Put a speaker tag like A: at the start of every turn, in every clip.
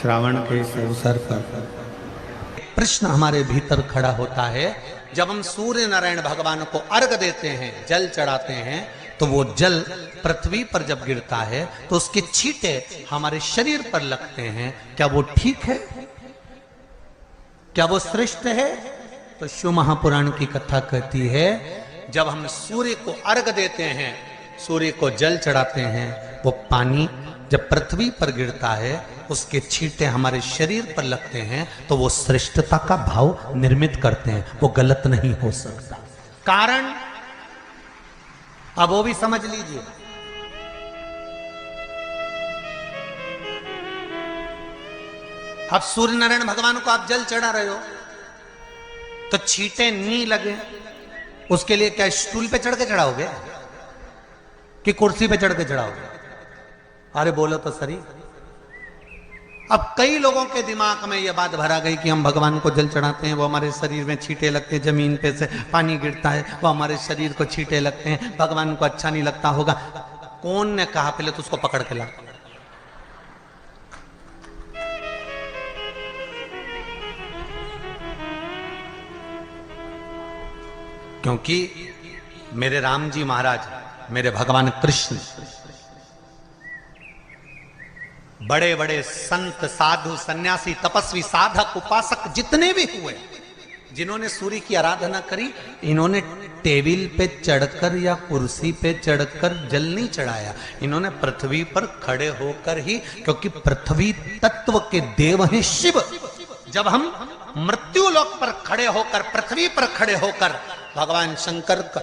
A: श्रावण के इस अवसर पर
B: प्रश्न हमारे भीतर खड़ा होता है। जब हम सूर्य नारायण भगवान को अर्घ देते हैं, जल चढ़ाते हैं, तो वो जल पृथ्वी पर जब गिरता है तो उसके छींटे हमारे शरीर पर लगते हैं। क्या वो ठीक है? क्या वो श्रेष्ठ है? तो शिव महापुराण की कथा कहती है, जब हम सूर्य को अर्घ देते हैं, सूर्य को जल चढ़ाते हैं, वो पानी जब पृथ्वी पर गिरता है, उसके छींटे हमारे शरीर पर लगते हैं, तो वो श्रेष्ठता का भाव निर्मित करते हैं। वो गलत नहीं हो सकता। कारण अब वो भी समझ लीजिए। अब सूर्य नारायण भगवान को आप जल चढ़ा रहे हो तो छींटे नहीं लगे, उसके लिए क्या स्टूल पे चढ़ के चढ़ाओगे कि कुर्सी पे चढ़ के चढ़ाओगे? अरे बोलो तो सही। अब कई लोगों के दिमाग में यह बात भरा गई कि हम भगवान को जल चढ़ाते हैं, वो हमारे शरीर में छींटे लगते हैं, जमीन पे से पानी गिरता है, वो हमारे शरीर को छींटे लगते हैं, भगवान को अच्छा नहीं लगता होगा। कौन ने कहा? पहले तो उसको पकड़ के ला। क्योंकि मेरे राम जी महाराज, मेरे भगवान कृष्ण, बड़े बड़े संत, साधु, सन्यासी, तपस्वी, साधक, उपासक जितने भी हुए, जिन्होंने सूर्य की आराधना करी, इन्होंने टेबल पे चढ़कर या कुर्सी पे चढ़कर जल नहीं चढ़ाया। इन्होंने पृथ्वी पर खड़े होकर ही, क्योंकि पृथ्वी तत्व के देव हैं शिव। जब हम मृत्यु लोक पर खड़े होकर, पृथ्वी पर खड़े होकर भगवान शंकर का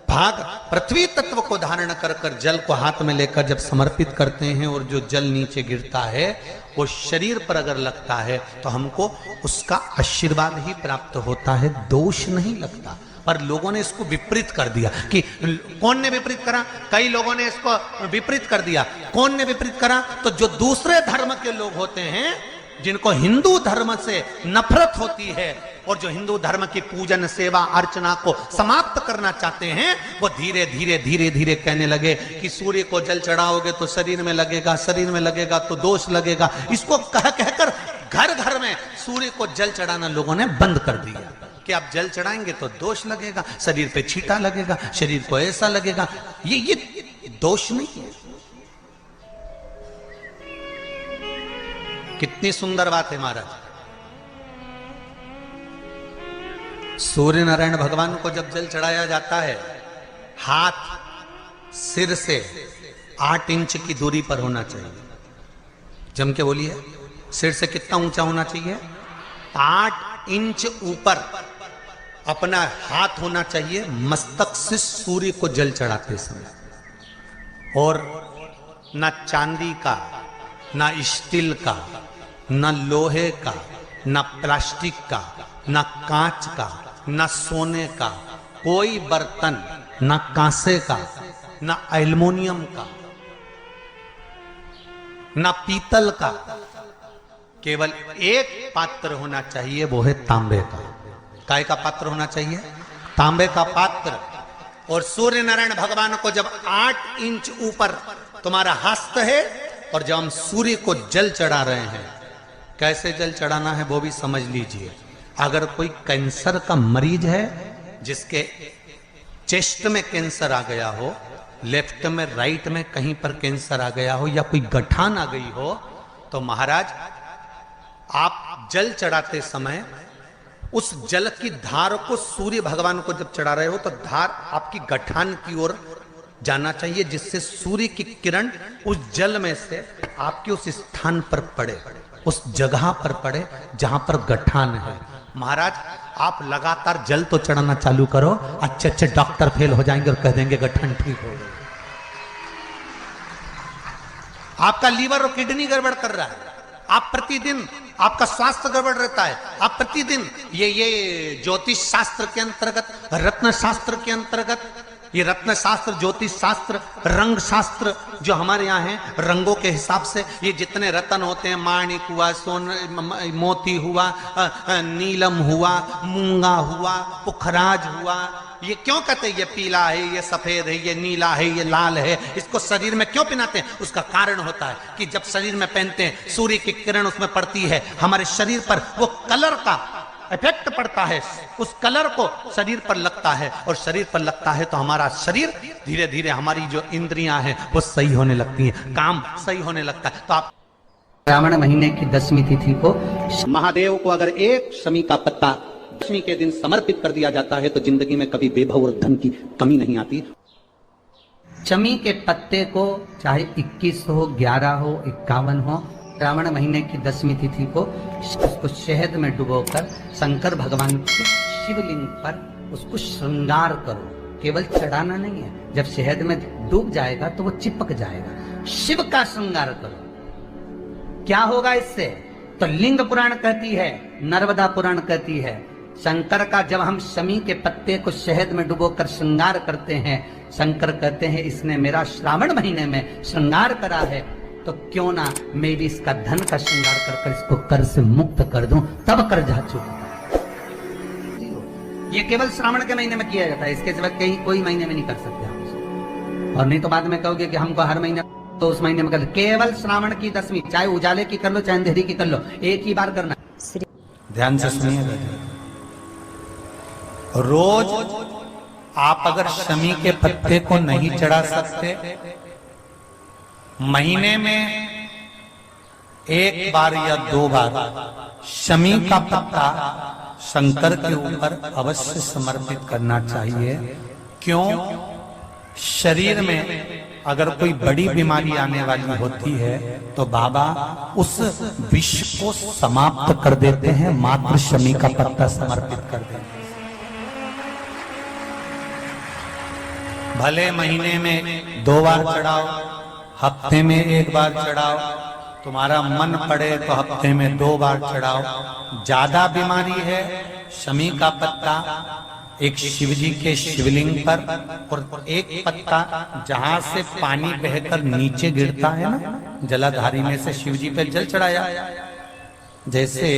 B: भाग पृथ्वी तत्व को धारण कर कर जल को हाथ में लेकर जब समर्पित करते हैं, और जो जल नीचे गिरता है वो शरीर पर अगर लगता है तो हमको उसका आशीर्वाद ही प्राप्त होता है, दोष नहीं लगता। पर लोगों ने इसको विपरीत कर दिया। कि कौन ने विपरीत करा? कई लोगों ने इसको विपरीत कर दिया। कौन ने विपरीत करा? तो जो दूसरे धर्म के लोग होते हैं, जिनको हिंदू धर्म से नफरत होती है और जो हिंदू धर्म की पूजन, सेवा, अर्चना को समाप्त करना चाहते हैं, वो धीरे धीरे धीरे धीरे कहने लगे कि सूर्य को जल चढ़ाओगे तो शरीर में लगेगा, शरीर में लगेगा तो दोष लगेगा। इसको कह कहकर घर घर में सूर्य को जल चढ़ाना लोगों ने बंद कर दिया कि आप जल चढ़ाएंगे तो दोष लगेगा, शरीर पे छींटा लगेगा, शरीर को ऐसा लगेगा। ये दोष नहीं है। कितनी सुंदर बात है महाराज। सूर्य नारायण भगवान को जब जल चढ़ाया जाता है, हाथ सिर से 8 इंच की दूरी पर होना चाहिए। जम के बोलिए, सिर से कितना ऊंचा होना चाहिए? 8 इंच ऊपर अपना हाथ होना चाहिए मस्तक से सूर्य को जल चढ़ाते समय। और ना चांदी का, ना स्टील का, ना लोहे का, ना प्लास्टिक का, ना कांच का, ना सोने का कोई बर्तन, ना कांसे का, ना एल्युमिनियम का, ना पीतल का, केवल एक पात्र होना चाहिए, वो है तांबे का। काय का पात्र होना चाहिए? तांबे का पात्र। और सूर्य नारायण भगवान को जब 8 इंच ऊपर तुम्हारा हस्त है, और जब हम सूर्य को जल चढ़ा रहे हैं, कैसे जल चढ़ाना है वो भी समझ लीजिए। अगर कोई कैंसर का मरीज है, जिसके चेस्ट में कैंसर आ गया हो, लेफ्ट में, राइट में कहीं पर कैंसर आ गया हो, या कोई गठान आ गई हो, तो महाराज आप जल चढ़ाते समय उस जल की धार को सूर्य भगवान को जब चढ़ा रहे हो, तो धार आपकी गठान की ओर जाना चाहिए, जिससे सूर्य की किरण उस जल में से आपके उस स्थान पर पड़े, उस जगह पर पड़े जहां पर गठान है। महाराज आप लगातार जल तो चढ़ाना चालू करो, अच्छे अच्छे डॉक्टर फेल हो जाएंगे और कह देंगे गठन ठीक हो गई। आपका लीवर और किडनी गड़बड़ कर रहा है, आप प्रतिदिन, आपका स्वास्थ्य गड़बड़ रहता है, आप प्रतिदिन ये ज्योतिष शास्त्र के अंतर्गत, रत्न शास्त्र के अंतर्गत, ये रत्न शास्त्र, ज्योतिष शास्त्र, रंग शास्त्र जो हमारे यहाँ है, रंगों के हिसाब से ये जितने रत्न होते हैं, माणिक हुआ, मोती हुआ, नीलम हुआ, मूंगा हुआ, पुखराज हुआ, ये क्यों कहते हैं ये पीला है, ये सफेद है, ये नीला है, ये लाल है, इसको शरीर में क्यों पहनाते हैं? उसका कारण होता है कि जब शरीर में पहनते हैं सूर्य की किरण उसमें पड़ती है, हमारे शरीर पर वो कलर का इफेक्ट पड़ता है, उस कलर को शरीर पर लगता है, और शरीर पर लगता है तो हमारा शरीर धीरे धीरे, हमारी जो इंद्रियां हैं वो सही होने लगती हैं, काम सही होने लगता है। तो आप
C: श्रावण महीने की 10वीं तिथि को
B: महादेव को अगर एक शमी का पत्ता 10वीं के दिन समर्पित कर दिया जाता है तो जिंदगी में कभी बेभव और धन की कमी नहीं आती।
C: शमी के पत्ते को चाहे 21 हो, 11 हो, 51 हो, श्रावण महीने की 10वीं तिथि को उसको शहद में डुबोकर शंकर भगवान के शिवलिंग पर उसको श्रृंगार करो। केवल चढ़ाना नहीं है, जब शहद में डूब जाएगा तो वो चिपक जाएगा। शिव का श्रृंगार करो। क्या होगा इससे? तो लिंग पुराण कहती है, नर्मदा पुराण कहती है, शंकर का जब हम शमी के पत्ते को शहद में डुबोकर श्रृंगार करते हैं, शंकर कहते हैं इसने मेरा श्रावण महीने में श्रृंगार करा है, तो क्यों ना मैं भी इसका धन का श्रृंगार कर इसको कर से मुक्त कर दूं, तब कर जा चुका। ये केवल श्रावण के महीने में किया जाता है, इसके सिवा कहीं कोई महीने में नहीं कर सकते आप। और नहीं तो बाद में कहोगे कि हमको हर महीने, तो उस महीने में कर, केवल श्रावण की 10वीं, चाहे उजाले की कर लो चाहे अंधेरी की कर लो, एक ही बार करना।
B: ध्यान से सुनिए, रोज आप अगर शमी के पत्ते को नहीं चढ़ा सकते, महीने में एक बार या 2 बार शमी का पत्ता शंकर के ऊपर अवश्य समर्पित करना चाहिए। क्यों? शरीर में अगर कोई बड़ी बीमारी आने वाली होती है तो बाबा उस विष को समाप्त कर देते हैं, मात्र शमी का पत्ता समर्पित कर देते हैं। भले महीने में 2 बार चढ़ाओ, हफ्ते में 1 बार चढ़ाओ, तुम्हारा मन पड़े तो हफ्ते में 2 बार चढ़ाओ। ज्यादा बीमारी है, शमी का पत्ता एक शिवजी के शिवलिंग पर, और एक पत्ता जहां से पानी बहकर नीचे गिरता है ना, जलाधारी में से शिवजी पे जल चढ़ाया। जैसे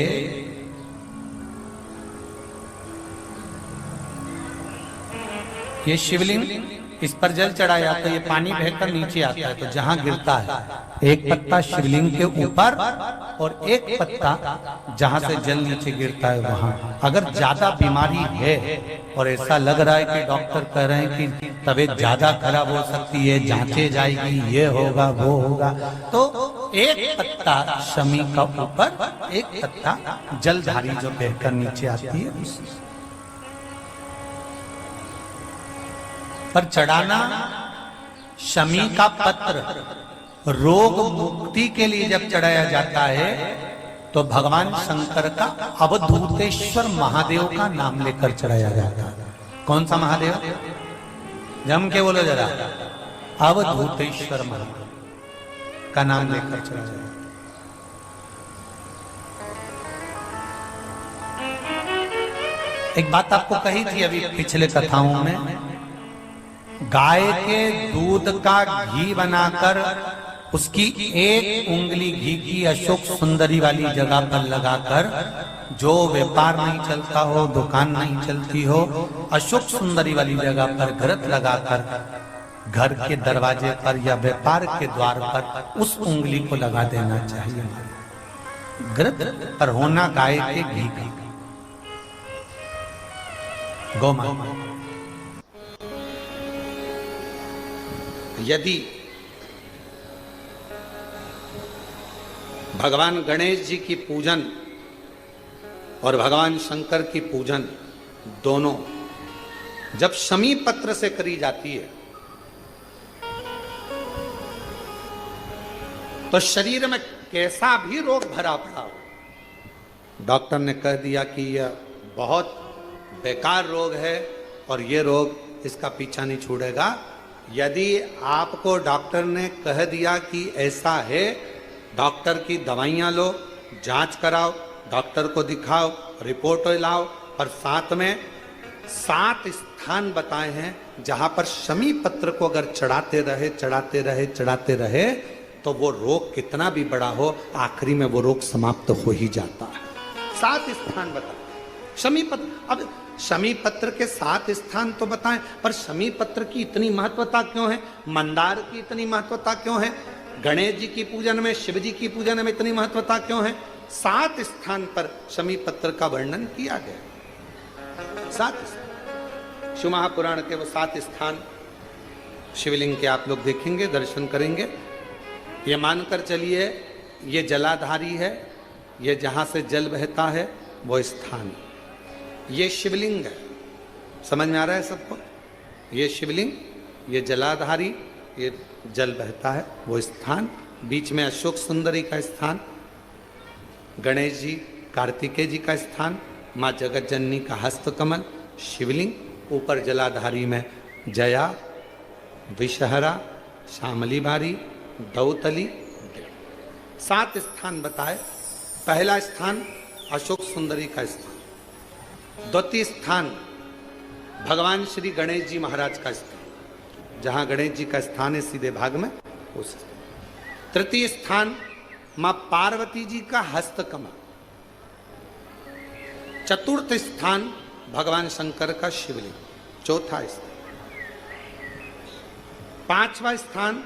B: ये शिवलिंग, इस पर जल चढ़ाया तो ये पानी बहकर नीचे आता है, तो जहां गिरता है एक पत्ता शिवलिंग के ऊपर और एक पत्ता जहां से जल नीचे गिरता है वहां। अगर ज्यादा बीमारी है और ऐसा लग रहा है कि डॉक्टर कह रहे हैं कि तबीयत ज्यादा खराब हो सकती है, जांचे जाएगी, ये होगा वो होगा, तो एक पत्ता शमी का ऊपर, एक पत्ता जलधारी जो बहकर नीचे आती है पर चढ़ाना। शमी का पत्र रोग मुक्ति के लिए जब चढ़ाया जाता है तो भगवान शंकर का अवधूतेश्वर महादेव का नाम लेकर चढ़ाया जाता है। कौन सा महादेव? जम के बोलो जरा, अवधूतेश्वर महादेव का नाम लेकर चढ़ाया जाता है। एक बात आपको कही थी अभी पिछले कथाओं में, गाय के दूध का घी बनाकर उसकी एक उंगली घी की अशोक सुंदरी वाली जगह पर लगाकर, जो व्यापार नहीं चलता हो, दुकान नहीं चलती हो, अशोक सुंदरी वाली जगह पर घृत लगाकर घर के दरवाजे पर या व्यापार के द्वार पर उस उंगली को लगा देना चाहिए। घृत पर होना गाय के घी का, गौमाता। यदि भगवान गणेश जी की पूजन और भगवान शंकर की पूजन दोनों जब शमी पत्र से करी जाती है तो शरीर में कैसा भी रोग भरा पड़ा हो, डॉक्टर ने कह दिया कि यह बहुत बेकार रोग है और ये रोग इसका पीछा नहीं छोड़ेगा, यदि आपको डॉक्टर ने कह दिया कि ऐसा है, डॉक्टर की दवाइयाँ लो, जांच कराओ, डॉक्टर को दिखाओ, रिपोर्ट लाओ, और साथ में 7 स्थान बताए हैं जहां पर शमी पत्र को अगर चढ़ाते रहे चढ़ाते रहे चढ़ाते रहे तो वो रोग कितना भी बड़ा हो आखिरी में वो रोग समाप्त हो ही जाता है। 7 स्थान बता शमी पत्र। अब शमी पत्र के 7 स्थान तो बताएं, पर शमी पत्र की इतनी महत्वता क्यों है, मंदार की इतनी महत्वता क्यों है, गणेश जी की पूजन में, शिव जी की पूजन में इतनी महत्वता क्यों है? 7 स्थान पर शमी पत्र का वर्णन किया गया। 7 स्थान शिव महापुराण के वो 7 स्थान शिवलिंग के आप लोग देखेंगे, दर्शन करेंगे। ये मानकर चलिए ये जलाधारी है, ये जहां से जल बहता है वो स्थान, ये शिवलिंग है। समझ में आ रहा है सबको? ये शिवलिंग, ये जलाधारी, ये जल बहता है वो स्थान, बीच में अशोक सुंदरी का स्थान, गणेश जी कार्तिकेय जी का स्थान, माँ जगत जननी का हस्तकमल, शिवलिंग, ऊपर जलाधारी में जया, विषहरा, श्यामली बारी, दौतली। 7 स्थान बताए। पहला स्थान अशोक सुंदरी का स्थान, द्वितीय स्थान भगवान श्री गणेश जी महाराज का स्थान, जहां गणेश जी का स्थान है सीधे भाग में उस। तृतीय स्थान मां पार्वती जी का हस्तकमल। चतुर्थ स्थान भगवान शंकर का शिवलिंग। चौथा स्थान। 5वां स्थान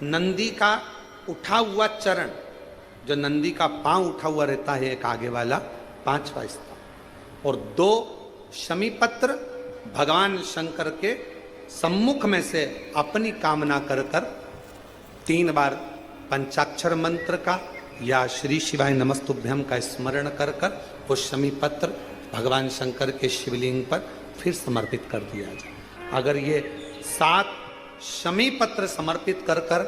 B: नंदी का उठा हुआ चरण, जो नंदी का पांव उठा हुआ रहता है एक आगे वाला, 5वां स्थान। और 2 शमी पत्र भगवान शंकर के सम्मुख में से अपनी कामना कर कर 3 बार पंचाक्षर मंत्र का या श्री शिवाय नमस्तुभ्यम का स्मरण कर कर वो शमी पत्र भगवान शंकर के शिवलिंग पर फिर समर्पित कर दिया जाए। अगर ये 7 शमी पत्र समर्पित कर कर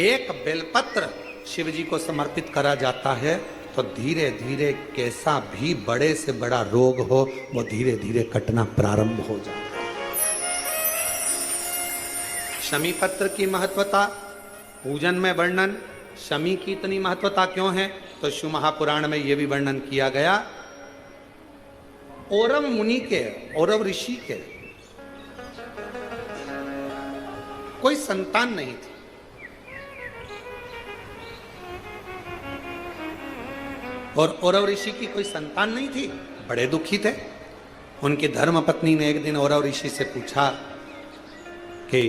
B: 1 बेलपत्र शिव जी को समर्पित करा जाता है तो धीरे धीरे कैसा भी बड़े से बड़ा रोग हो वो धीरे धीरे कटना प्रारंभ हो जाता है। शमी पत्र की महत्वता, पूजन में वर्णन, शमी की इतनी महत्वता क्यों है तो शिव महापुराण में यह भी वर्णन किया गया। औरव मुनि के, औरव ऋषि के कोई संतान नहीं थी। और औरव ऋषि की कोई संतान नहीं थी, बड़े दुखी थे। उनकी धर्म पत्नी ने एक दिन औरव ऋषि से पूछा कि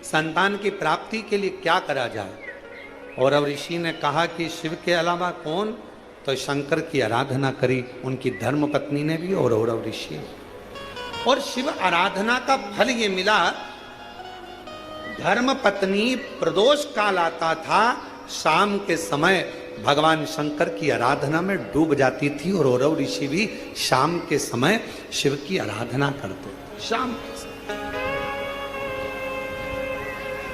B: संतान की प्राप्ति के लिए क्या करा जाए। औरव ऋषि ने कहा कि शिव के अलावा कौन, तो शंकर की आराधना करी उनकी धर्म पत्नी ने भी और औरव ऋषि ने। और शिव आराधना का फल ये मिला, धर्म पत्नी प्रदोष काल आता था, शाम के समय भगवान शंकर की आराधना में डूब जाती थी और औरव ऋषि भी शाम के समय शिव की आराधना करते थे। शाम के समय।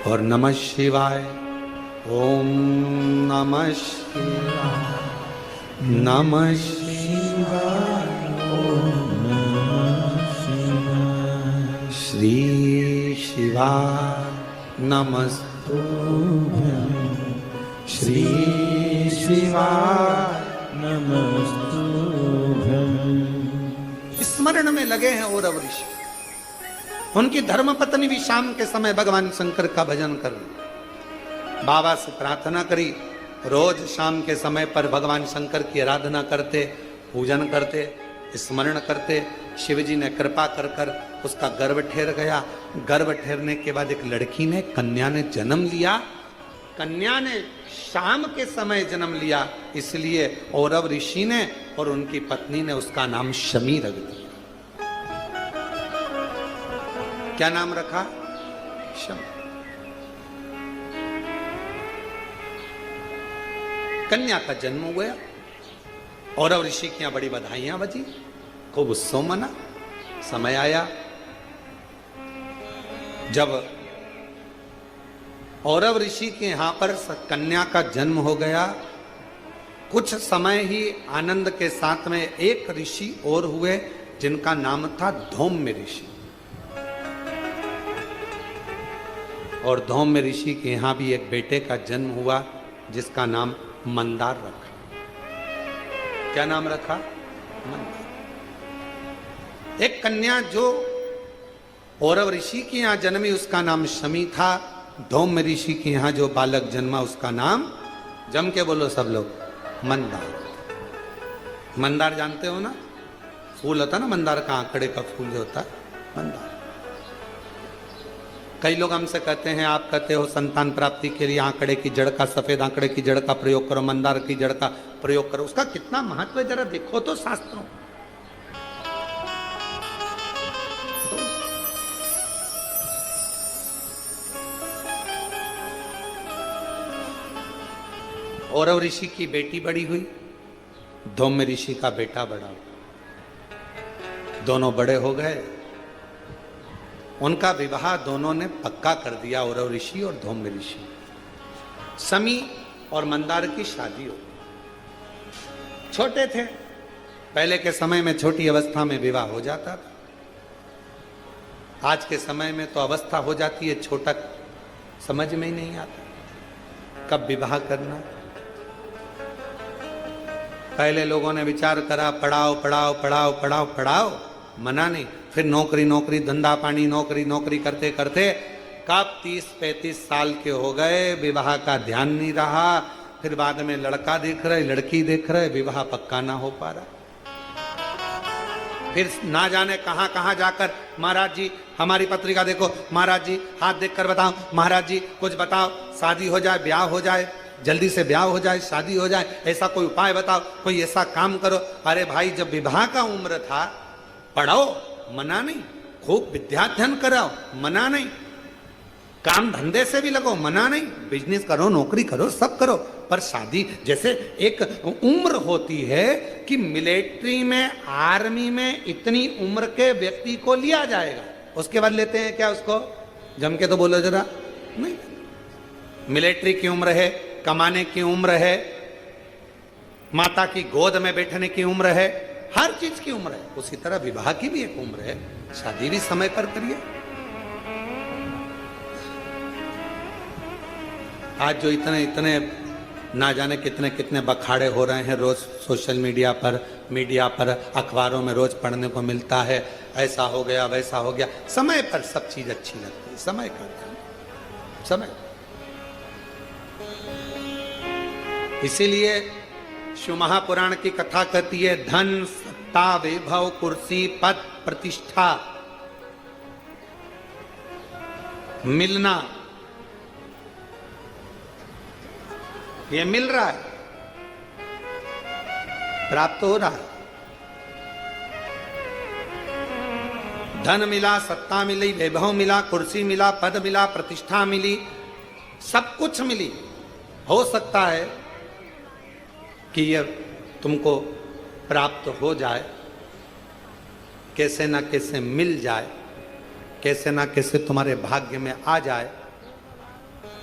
B: और नमः शिवाय, ओम नमः शिवाय, नमः शिवाय, ओम नमः शिवाय, श्री शिवाय नमस्तुभ्यं, श्री शिवाय नमस्तुभ्यं। स्मरण में लगे हैं औरव ऋषि। उनकी धर्मपत्नी भी शाम के समय भगवान शंकर का भजन कर रही। बाबा से प्रार्थना करी, रोज शाम के समय पर भगवान शंकर की आराधना करते, पूजन करते, स्मरण करते। शिव जी ने कृपा कर कर उसका गर्भ ठहर गया। गर्भ ठहरने के बाद एक लड़की ने, कन्या ने जन्म लिया। कन्या ने शाम के समय जन्म लिया, इसलिए औरव ऋषि ने और उनकी पत्नी ने उसका नाम शमी रख दिया। क्या नाम रखा? शमी। कन्या का जन्म हुआ। औरव ऋषि की यहां बड़ी बधाइयां बजी, खूब उत्सव मना। समय आया जब औरव ऋषि के यहां पर कन्या का जन्म हो गया, कुछ समय ही आनंद के साथ में एक ऋषि और हुए जिनका नाम था धौम्य ऋषि। और धौम्य ऋषि के यहां भी एक बेटे का जन्म हुआ जिसका नाम मंदार रखा। क्या नाम रखा? मंदार। एक कन्या जो औरव ऋषि के यहाँ जन्मी उसका नाम शमी था। धौम्य ऋषि के यहाँ जो बालक जन्मा उसका नाम, जम के बोलो सब लोग, मंदार। मंदार जानते हो ना, फूल होता ना मंदार का, आंकड़े का फूल जो होता है मंदार। कई लोग हमसे कहते हैं, आप कहते हो संतान प्राप्ति के लिए आंकड़े की जड़ का, सफेद आंकड़े की जड़ का प्रयोग करो, मंदार की जड़ का प्रयोग करो। उसका कितना महत्व है जरा देखो तो शास्त्रों। औरव ऋषि की बेटी बड़ी हुई, धौम्य ऋषि का बेटा बड़ा हुआ। दोनों बड़े हो गए, उनका विवाह दोनों ने पक्का कर दिया, औरव ऋषि और धौम्य ऋषि। शमी और मंदार की शादी हो। छोटे थे, पहले के समय में छोटी अवस्था में विवाह हो जाता था। आज के समय में तो अवस्था हो जाती है, छोटा समझ में ही नहीं आता कब विवाह करना। पहले लोगों ने विचार करा, पढ़ाओ पढ़ाओ पढ़ाओ पढ़ाओ पढ़ाओ, मना नहीं। फिर नौकरी नौकरी, धंधा पानी, नौकरी नौकरी करते करते कब 30-35 साल के हो गए, विवाह का ध्यान नहीं रहा। फिर बाद में लड़का देख रहे, लड़की देख रहे, विवाह पक्का ना हो पा रहा। फिर ना जाने कहां कहां जाकर, महाराज जी हमारी पत्रिका देखो, महाराज जी हाथ देखकर बताओ, महाराज जी कुछ बताओ, शादी हो जाए, ब्याह हो जाए, जल्दी से ब्याह हो जाए, शादी हो जाए, ऐसा कोई उपाय बताओ, कोई ऐसा काम करो। अरे भाई, जब विवाह का उम्र था, पढ़ो, मना नहीं, खूब विद्याध्ययन कराओ, मना नहीं, काम धंधे से भी लगो, मना नहीं, बिजनेस करो, नौकरी करो, सब करो, पर शादी जैसे एक उम्र होती है कि मिलिट्री में, आर्मी में इतनी उम्र के व्यक्ति को लिया जाएगा, उसके बाद लेते हैं क्या उसको? जम के तो बोलो जरा। नहीं, मिलिट्री की उम्र है, कमाने की उम्र है, माता की गोद में बैठने की उम्र है, हर चीज की उम्र है। उसी तरह विवाह की भी एक उम्र है, शादी भी समय पर करिए। आज जो इतने इतने ना जाने कितने कितने बखाड़े हो रहे हैं रोज सोशल मीडिया पर, अखबारों में रोज पढ़ने को मिलता है, ऐसा हो गया, वैसा हो गया। समय पर सब चीज अच्छी लगती है, समय का समय। इसीलिए शिव महापुराण की कथा कहती है, धन सत्ता वैभव कुर्सी पद प्रतिष्ठा मिलना, ये मिल रहा है, प्राप्त हो रहा है। धन मिला, सत्ता मिली, वैभव मिला, कुर्सी मिला, पद मिला, प्रतिष्ठा मिली, सब कुछ मिली। हो सकता है कि यह तुमको प्राप्त हो जाए, कैसे ना कैसे मिल जाए, कैसे ना कैसे तुम्हारे भाग्य में आ जाए।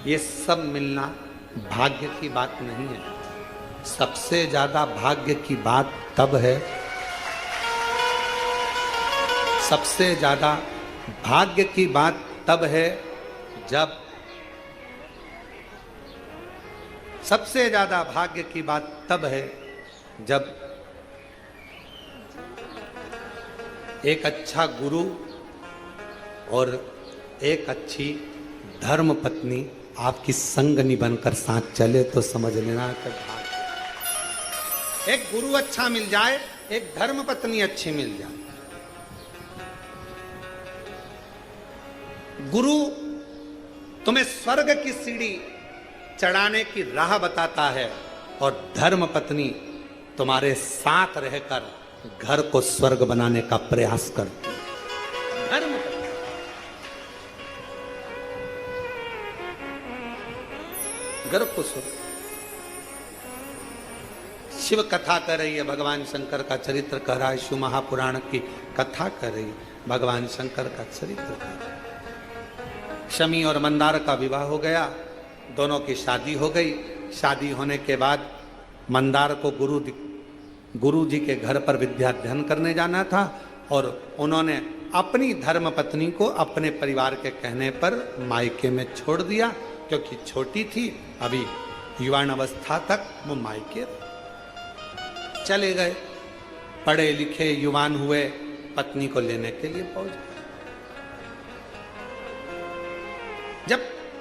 B: ये सब मिलना भाग्य की बात नहीं है। सबसे ज्यादा भाग्य की बात तब है, सबसे ज्यादा भाग्य की बात तब है जब, सबसे ज्यादा भाग्य की बात तब है जब एक अच्छा गुरु और एक अच्छी धर्म पत्नी आपकी संगनी बनकर साथ चले, तो समझ लेना कि भाग्य। एक गुरु अच्छा मिल जाए, एक धर्म पत्नी अच्छी मिल जाए। गुरु तुम्हें स्वर्ग की सीढ़ी चढ़ाने की राह बताता है और धर्म पत्नी तुम्हारे साथ रहकर घर को स्वर्ग बनाने का प्रयास करती है। धर्म पत्नी घर को स्वर्ग। शिव कथा कर रही है, भगवान शंकर का चरित्र कह रहा है, शिव महापुराण की कथा कर रही है, भगवान शंकर का चरित्र कह रहा है। शमी और मंदार का विवाह हो गया, दोनों की शादी हो गई। शादी होने के बाद मंदार को गुरु जी के घर पर विद्याध्ययन करने जाना था और उन्होंने अपनी धर्म पत्नी को अपने परिवार के कहने पर मायके में छोड़ दिया, क्योंकि छोटी थी, अभी युवान अवस्था तक वो मायके चले गए। पढ़े लिखे युवान हुए, पत्नी को लेने के लिए पहुंच गए।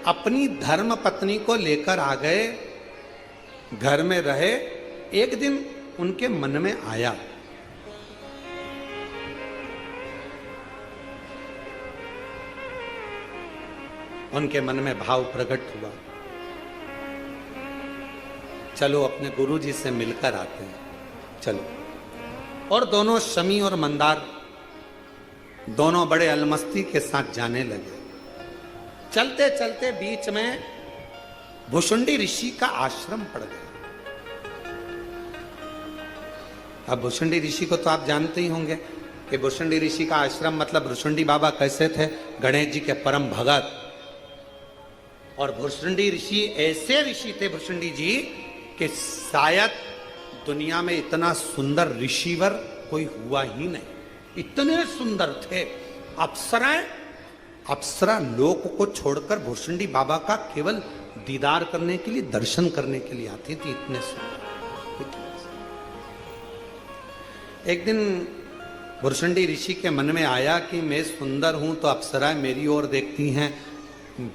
B: अपनी धर्म पत्नी को लेकर आ गए, घर में रहे। एक दिन उनके मन में आया, उनके मन में भाव प्रकट हुआ, चलो अपने गुरुजी से मिलकर आते हैं, चलो। और दोनों शमी और मंदार दोनों बड़े अलमस्ती के साथ जाने लगे। चलते चलते बीच में भुषुंडी ऋषि का आश्रम पड़ गया। अब भुषुंडी ऋषि को तो आप जानते ही होंगे कि भुषुंडी ऋषि का आश्रम मतलब भुषुंडी बाबा कैसे थे, गणेश जी के परम भगत। और भुषुंडी ऋषि ऐसे ऋषि थे भुषुंडी जी कि शायद दुनिया में इतना सुंदर ऋषिवर कोई हुआ ही नहीं, इतने सुंदर थे। अप्सरा लोक को छोड़कर भुषुंडी बाबा का केवल दीदार करने के लिए, दर्शन करने के लिए आती थी, इतने सुंदर। एक दिन भुषुंडी ऋषि के मन में आया कि मैं सुंदर हूं तो अप्सराएं मेरी ओर देखती हैं,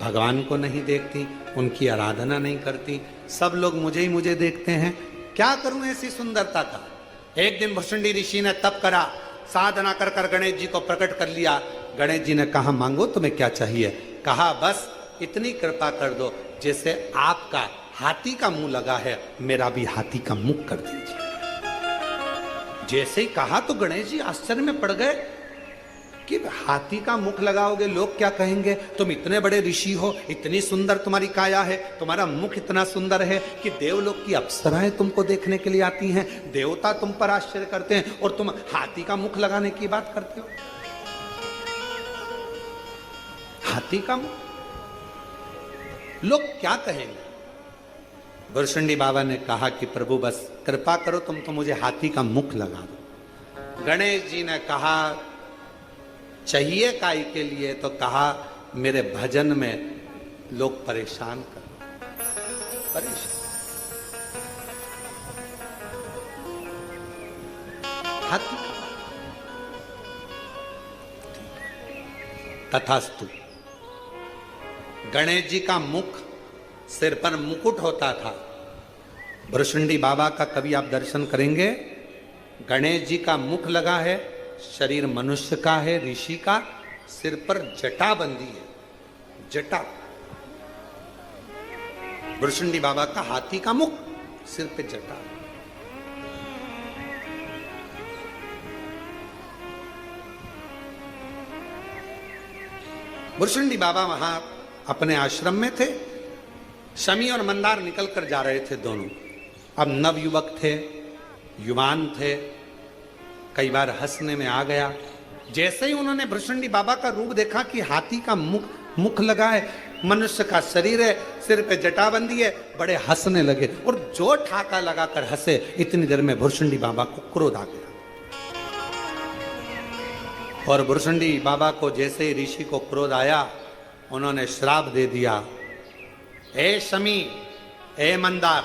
B: भगवान को नहीं देखती, उनकी आराधना नहीं करती, सब लोग मुझे देखते हैं, क्या करूं ऐसी सुंदरता का। एक दिन भुषुंडी ऋषि ने तप करा, साधना कर कर गणेश जी को प्रकट कर लिया। गणेश जी ने कहा मांगो तुम्हें क्या चाहिए। कहा बस इतनी कृपा कर दो, जैसे आपका हाथी का मुंह लगा है मेरा भी हाथी का मुख कर दीजिए। जैसे ही कहा तो गणेश जी आश्चर्य में पड़ गए कि हाथी का मुख लगाओगे लोग क्या कहेंगे, तुम इतने बड़े ऋषि हो, इतनी सुंदर तुम्हारी काया है, तुम्हारा मुख इतना सुंदर है कि देवलोक की अप्सराएं तुमको देखने के लिए आती हैं, देवता तुम पर आश्चर्य करते हैं और तुम हाथी का मुख लगाने की बात करते हो। हाथी का मुख, लोग क्या कहेंगे। भुषुंडी बाबा ने कहा कि प्रभु बस कृपा करो, तुम तो मुझे हाथी का मुख लगा दो। गणेश जी ने कहा चाहिए काय के लिए, तो कहा मेरे भजन में लोग परेशान कर, परेशान। हाथी तथास्तु। गणेश जी का मुख, सिर पर मुकुट होता था। भुषुंडी बाबा का कभी आप दर्शन करेंगे, गणेश जी का मुख लगा है, शरीर मनुष्य का है, ऋषि का, सिर पर जटा बंधी है, जटा। भुषुंडी बाबा का हाथी का मुख, सिर पे जटा। भुषुंडी बाबा वहां अपने आश्रम में थे। शमी और मंदार निकल कर जा रहे थे दोनों। अब नवयुवक थे, युवान थे, कई बार हंसने में आ गया। जैसे ही उन्होंने भुषुंडी बाबा का रूप देखा कि हाथी का मुख लगा है, मनुष्य का शरीर है, सिर पे जटाबंदी है, बड़े हंसने लगे और जो ठाका लगाकर हंसे, इतनी देर में भुषुंडी बाबा को क्रोध आ गया। और भुषुंडी बाबा को जैसे ही ऋषि को क्रोध आया, उन्होंने श्राप दे दिया, ए शमी, ए मंदार,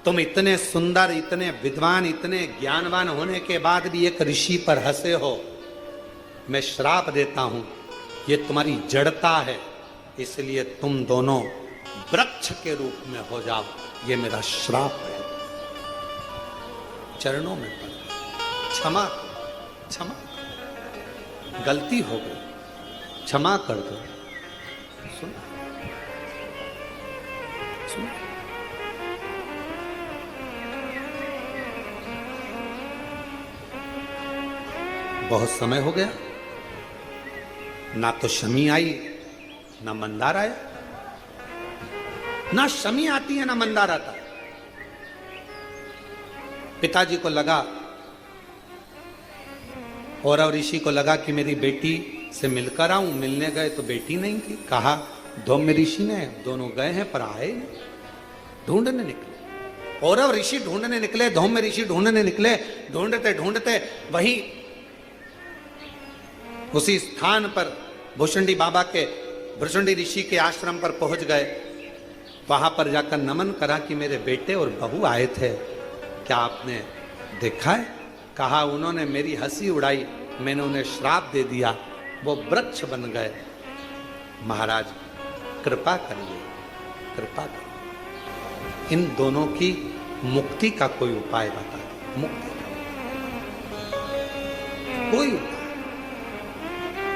B: तुम इतने सुंदर, इतने विद्वान, इतने ज्ञानवान होने के बाद भी एक ऋषि पर हंसे हो, मैं श्राप देता हूं, ये तुम्हारी जड़ता है, इसलिए तुम दोनों वृक्ष के रूप में हो जाओ, ये मेरा श्राप है। चरणों में पड़, क्षमा क्षमा, गलती हो गई, क्षमा कर दो। सुन सुन, बहुत समय हो गया, ना तो शमी आई ना मंदार आया, ना शमी आती है ना मंदार आता। पिताजी को लगा और ऋषि को लगा कि मेरी बेटी से मिलकर आऊं। मिलने गए तो बेटी नहीं थी। कहा धौम्य ऋषि ने, दोनों गए हैं पर आए नहीं, ढूंढने निकले। और ऋषि ढूंढने निकले, धौम्य ऋषि ढूंढने निकले। ढूंढते ढूंढते वही उसी स्थान पर भुषुंडी ऋषि के आश्रम पर पहुंच गए। वहां पर जाकर नमन करा कि मेरे बेटे और बहू आए थे, क्या आपने देखा है? कहा उन्होंने मेरी हंसी उड़ाई, मैंने उन्हें श्राप दे दिया, वो वृक्ष बन गए। महाराज कृपा करिए, कृपा करिए। इन दोनों की मुक्ति का कोई उपाय बता दो, मुक्ति का कोई उपाय।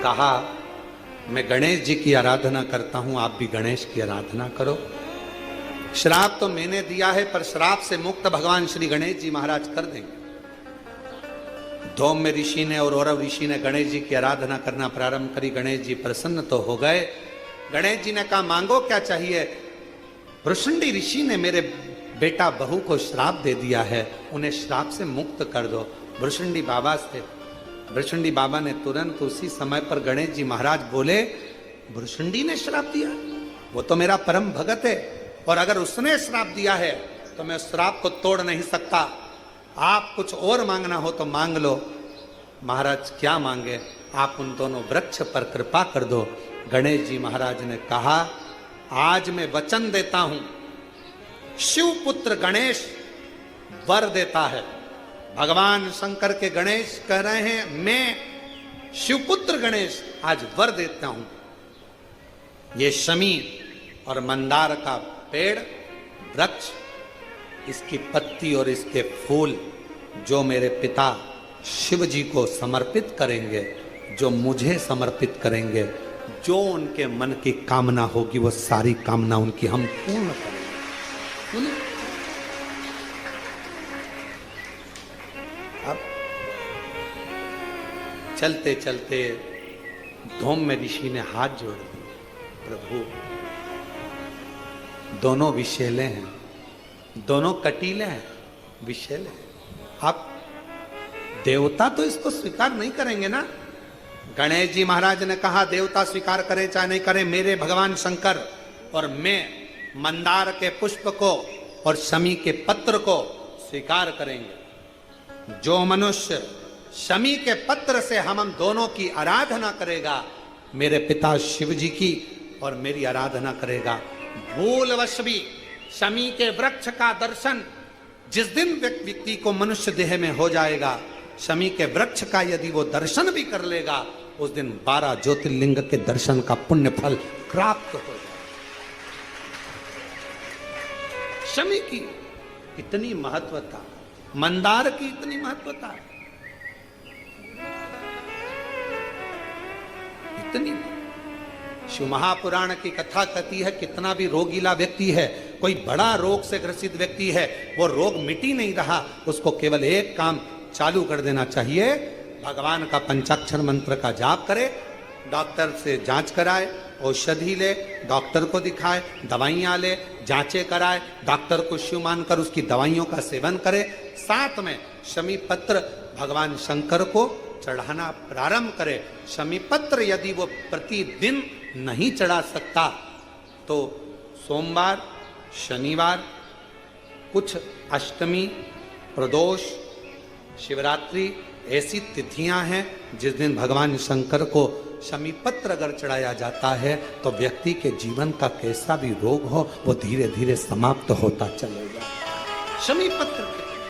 B: कहा मैं गणेश जी की आराधना करता हूं, आप भी गणेश की आराधना करो। श्राप तो मैंने दिया है, पर श्राप से मुक्त भगवान श्री गणेश जी महाराज कर देंगे। धौम्य ऋषि ने और औरव ऋषि ने गणेश जी की आराधना करना प्रारंभ करी। गणेश जी प्रसन्न तो हो गए। गणेश जी ने कहा मांगो क्या चाहिए। भृशुंडी ऋषि ने मेरे बेटा बहू को श्राप दे दिया है, उन्हें श्राप से मुक्त कर दो। भृशुंडी बाबा से, भृशुंडी बाबा ने तुरंत उसी समय पर गणेश जी महाराज बोले, भृशुंडी ने श्राप दिया, वो तो मेरा परम भगत है, और अगर उसने श्राप दिया है तो मैं उस श्राप को तोड़ नहीं सकता। आप कुछ और मांगना हो तो मांग लो। महाराज क्या मांगे, आप उन दोनों वृक्ष पर कृपा कर दो। गणेश जी महाराज ने कहा आज मैं वचन देता हूं, शिवपुत्र गणेश वर देता है। भगवान शंकर के गणेश कह रहे हैं मैं शिवपुत्र गणेश आज वर देता हूं। ये शमी और मंदार का पेड़ वृक्ष, इसकी पत्ती और इसके फूल जो मेरे पिता शिव जी को समर्पित करेंगे, जो मुझे समर्पित करेंगे, जो उनके मन की कामना होगी वो सारी कामना उनकी हम पूर्ण करेंगे। अब चलते चलते धौम्य ऋषि ने हाथ जोड़ दिए, प्रभु दोनों विषैले हैं, दोनों कटीले हैं, विषैले हैं। आप देवता तो इसको स्वीकार नहीं करेंगे ना। गणेश जी महाराज ने कहा देवता स्वीकार करे चाहे नहीं करे, मेरे भगवान शंकर और मैं मंदार के पुष्प को और शमी के पत्र को स्वीकार करेंगे। जो मनुष्य शमी के पत्र से हम दोनों की आराधना करेगा, मेरे पिता शिव जी की और मेरी आराधना करेगा, भूलवश भी शमी के वृक्ष का दर्शन जिस दिन व्यक्ति को मनुष्य देह में हो जाएगा, शमी के वृक्ष का यदि वो दर्शन भी कर लेगा, उस दिन 12 ज्योतिर्लिंग के दर्शन का पुण्य फल प्राप्त हो जाएगा। शमी की इतनी महत्वता, मंदार की इतनी महत्वता, इतनी। शिव महापुराण की कथा कहती है कितना भी रोगीला व्यक्ति है, कोई बड़ा रोग से ग्रसित व्यक्ति है, वो रोग मिटी नहीं रहा, उसको केवल एक काम चालू कर देना चाहिए, भगवान का पंचाक्षर मंत्र का जाप करे, डॉक्टर से जांच कराए, औषधि ले, डॉक्टर को दिखाए, दवाइयाँ ले, जांचें कराए, डॉक्टर को शिव मानकर उसकी दवाइयों का सेवन करे, साथ में शमी पत्र भगवान शंकर को चढ़ाना प्रारंभ करे। शमी पत्र यदि वो प्रतिदिन नहीं चढ़ा सकता तो सोमवार, शनिवार, कुछ अष्टमी, प्रदोष, शिवरात्रि ऐसी तिथियां हैं जिस दिन भगवान शंकर को शमी पत्र अगर चढ़ाया जाता है तो व्यक्ति के जीवन का कैसा भी रोग हो वो धीरे धीरे समाप्त होता चलेगा। शमी पत्र